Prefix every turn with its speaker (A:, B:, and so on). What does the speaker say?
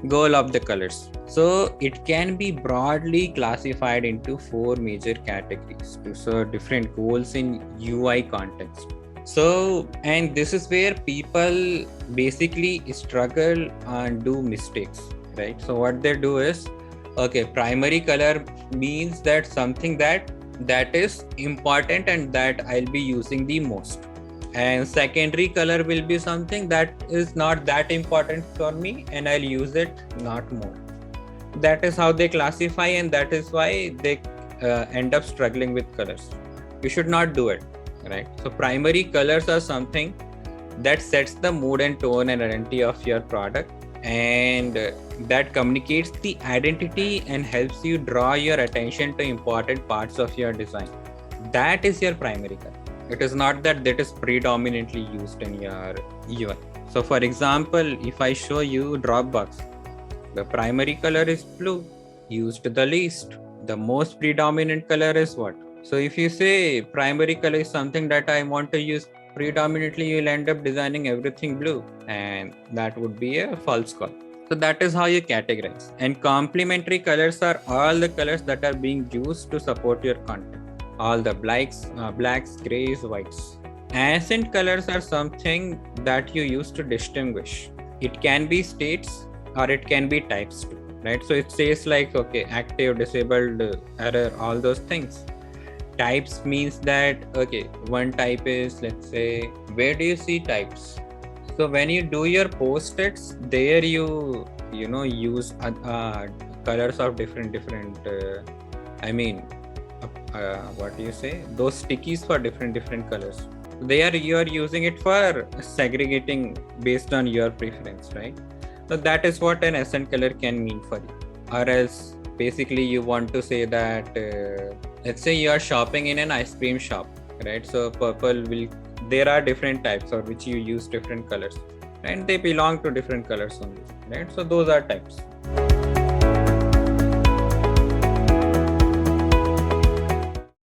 A: goal of the colors. So it can be broadly classified into four major categories to serve different goals in UI context. So, and this is where people basically struggle and do mistakes, right? So what they do is, okay, primary color means that something that is important and that I'll be using the most, and secondary color will be something that is not that important for me and I'll use it not more. That is how they classify, and that is why they end up struggling with colors. You should not do it, right? So primary colors are something that sets the mood and tone and identity of your product, and that communicates the identity and helps you draw your attention to important parts of your design. That is your primary color. It is not that is predominantly used in your UI. So for example, if I show you Dropbox, the primary color is blue, used the least. The most predominant color is what? So if you say primary color is something that I want to use predominantly, you'll end up designing everything blue, and that would be a false call. So that is how you categorize. And complementary colors are all the colors that are being used to support your content. All the blacks, grays, whites. Accent colors are something that you use to distinguish. It can be states or it can be types too, right? So it says like, okay, active, disabled, error, all those things. Types means that, okay, one type is, let's say, where do you see types? So when you do your post-its, there you use colors of different what do you say? Those stickies for different colors. You are using it for segregating based on your preference, right? So that is what an accent color can mean for you. Or else, basically, you want to say that, let's say you are shopping in an ice cream shop, right? So there are different types for which you use different colors, and they belong to different colors only, right? So those are types.